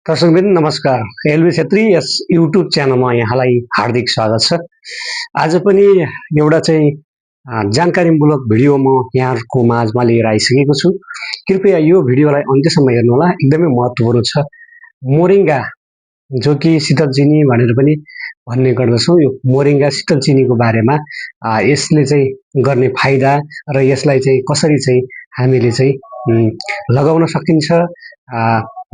दर्शकबिन नमस्कार। एलबी छेत्री यस युट्युब च्यानलमा यहाँलाई हार्दिक स्वागत छ। आज पनि एउटा चाहिँ जानकारीमूलक भिडियो म यहाँहरूको माझमा लिएर आइसकेको छु। कृपया यो भिडियोलाई अन्त्यसम्म हेर्नुहोला, एकदमै महत्त्वपूर्ण छ। मोरिङ्गा जो कि शीतल चिनी भनेर पनि भन्ने गर्दछौँ, यो मोरिङ्गा शीतल चिनीको बारेमा यसले चाहिँ गर्ने फाइदा र यसलाई चाहिँ कसरी चाहिँ हामीले चाहिँ लगाउन सकिन्छ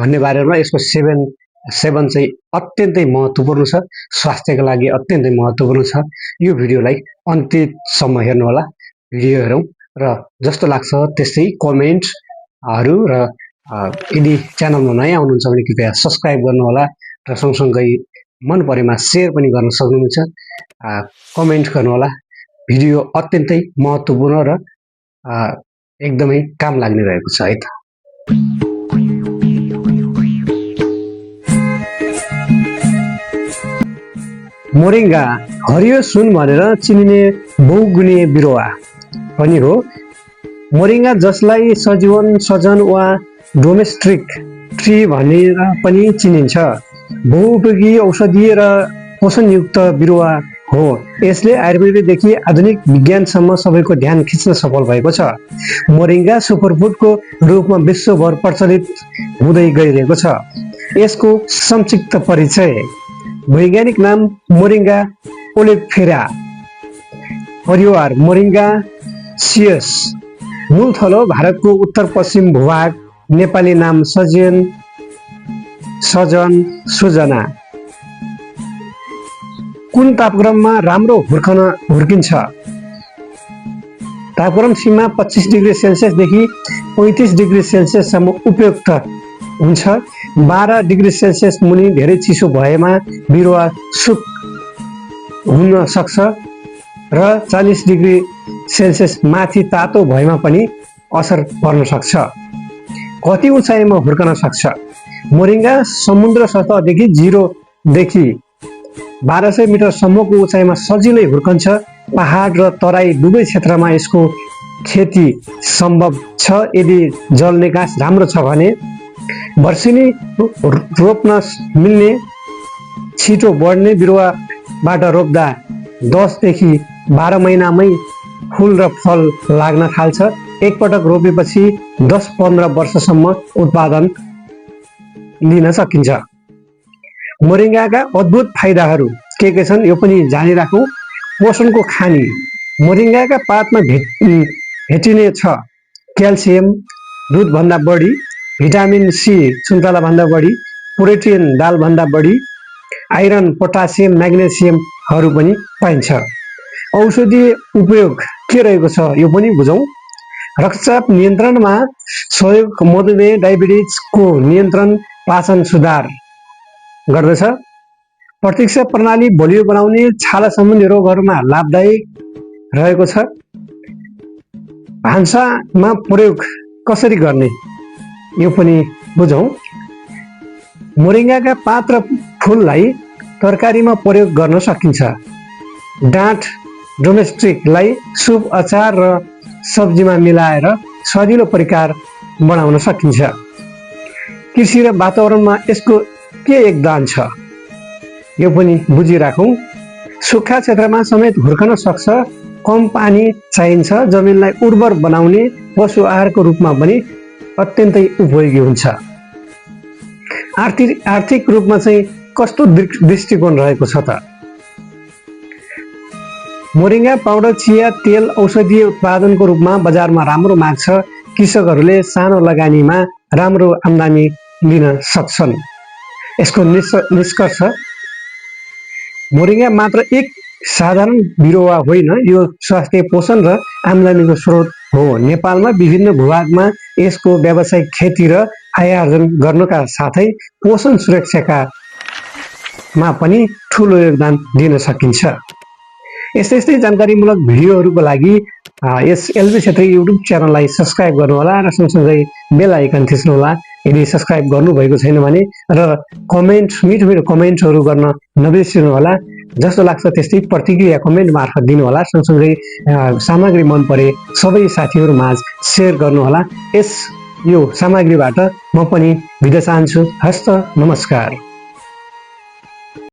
भन्ने बारेमा यसको सेवन चाहिँ अत्यन्तै महत्त्वपूर्ण छ, स्वास्थ्यका लागि अत्यन्तै महत्त्वपूर्ण छ। यो भिडियोलाई अन्त्यसम्म हेर्नुहोला, भिडियो हेरौँ र जस्तो लाग्छ त्यस्तै कमेन्टहरू र यदि च्यानलमा नयाँ हुनुहुन्छ भने कृपया सब्सक्राइब गर्नुहोला र सँगसँगै मन परेमा सेयर पनि गर्न सक्नुहुन्छ। कमेन्ट गर्नुहोला। भिडियो अत्यन्तै महत्त्वपूर्ण र एकदमै काम लाग्ने रहेको छ है त। मोरिङ्गा हरियो सुन भनेर चिनिने बहुगुणीय बिरुवा पनि हो। मोरिङ्गा जसलाई सजीवन सजन वा डोमेस्टिक ट्री भनेर पनि चिनिन्छ, बहुउपयोगी औषधीय र पोषणयुक्त बिरुवा हो। यसले आयुर्वेददेखि आधुनिक विज्ञानसम्म सबैको ध्यान खिच्न सफल भएको छ। मोरिङ्गा सुपरफुडको रूपमा विश्वभर प्रचलित हुँदै गइरहेको छ। यसको संक्षिप्त परिचय: वैज्ञानिक नाम मोरिङ्गा ओलिफेरा, परिवार मोरिङ्गासियस, मूल थलो भारतको उत्तर पश्चिम भूभाग, नेपाली नाम सजन सुजना। कुन तापक्रममा राम्रो हुर्किन्छ? तापक्रम सीमा 25 डिग्री सेल्सियसदेखि 35 डिग्री सेल्सियससम्म उपयुक्त हुन्छ। 12 डिग्री सेल्सियस मुनि धेरै चिसो भएमा बिरुवा सुक हुन सक्छ र 40 डिग्री सेल्सियस माथि तातो भएमा पनि असर पर्न सक्छ। कति उचाइमा हुर्कन सक्छ? मोरिङ्गा समुद्र सतहदेखि 0 देखि 1200 मिटरसम्मको उचाइमा सजिलै हुर्कन्छ। पहाड र तराई दुवै क्षेत्रमा यसको खेती सम्भव छ यदि जल निकास राम्रो छ भने। वर्षेनी रोप्न मिल्ने, छिटो बढ्ने बिरुवाबाट रोप्दा 10 देखि 12 महिनामै फुल र फल लाग्न थाल्छ। एकपटक रोपेपछि 10-15 वर्षसम्म उत्पादन लिन सकिन्छ। मोरिङ्गाका अद्भुत फाइदाहरू के छन् यो पनि जानिराखौँ। पोषणको खानी: मोरिङ्गाका पातमा भेटिने छ क्याल्सियम दुधभन्दा बढी, भिटामिन सी सुन्तलाभन्दा बढी, प्रोटिन दालभन्दा बढी, आइरन, पोटासियम, म्याग्नेसियमहरू पनि पाइन्छ। औषधीय उपयोग के रहेको छ यो पनि बुझौँ। रक्तचाप नियन्त्रणमा सहयोग, मधुमेह, डायबिटिजको नियन्त्रण, पाचन सुधार गर्दछ। प्रतिरक्षा प्रणाली बलियो बनाउने, छाला सम्बन्धी रोगहरूमा लाभदायक रहेको छ। भान्सामा प्रयोग कसरी गर्ने यो पनि बुझौँ। मोरिङ्गाका पात र फुललाई तरकारीमा प्रयोग गर्न सकिन्छ। डाँठ डोमेस्टिकलाई सुप, अचार र सब्जीमा मिलाएर सजिलो परिकार बनाउन सकिन्छ। कृषि र वातावरणमा यसको के योगदान छ यो पनि बुझिराखौँ। सुक्खा क्षेत्रमा समेत हुर्कन सक्छ। कम पानी चाहिन्छ। जमिनलाई उर्वर बनाउने, पशु आहारको रूपमा पनि अत्यन्तै उपयोगी हुन्छ। आर्थिक रूपमा चाहिँ कस्तो दृष्टिकोण रहेको छ त? मोरिङ्गा पाउडर, चिया तेल औषधीय उत्पादनको रूपमा बजारमा राम्रो माग छ। कृषकहरूले सानो लगानीमा राम्रो आम्दानी लिन सक्छन्। यसको निष्कर्ष: मोरिङ्गा मात्र एक साधारण बिरुवा होइन, यो स्वास्थ्य, पोषण र आम्दानीको स्रोत हो। नेपालमा विभिन्न भूभागमा यसको व्यावसायिक खेती र आय आर्जन गर्नुका साथै पोषण सुरक्षामा पनि ठुलो योगदान दिन सकिन्छ। यस्तै जानकारीमूलक भिडियोहरूको लागि यस एलबी छेत्री युट्युब च्यानललाई सब्सक्राइब गर्नुहोला र सँगसँगै बेल आइकन थिच्नुहोला यदि सब्सक्राइब गर्नुभएको छैन भने, र मिठो कमेन्टहरू गर्न नबिर्सिनुहोला। जस्तो लाग्छ त्यस्तै प्रतिक्रिया कमेन्ट मार्फत दिनुहोला। सँगसँगै सामग्री मन परे सबै साथीहरू माझ सेयर गर्नुहोला। यस यो सामग्रीबाट म पनि बिदा चाहन्छु। हस्त नमस्कार।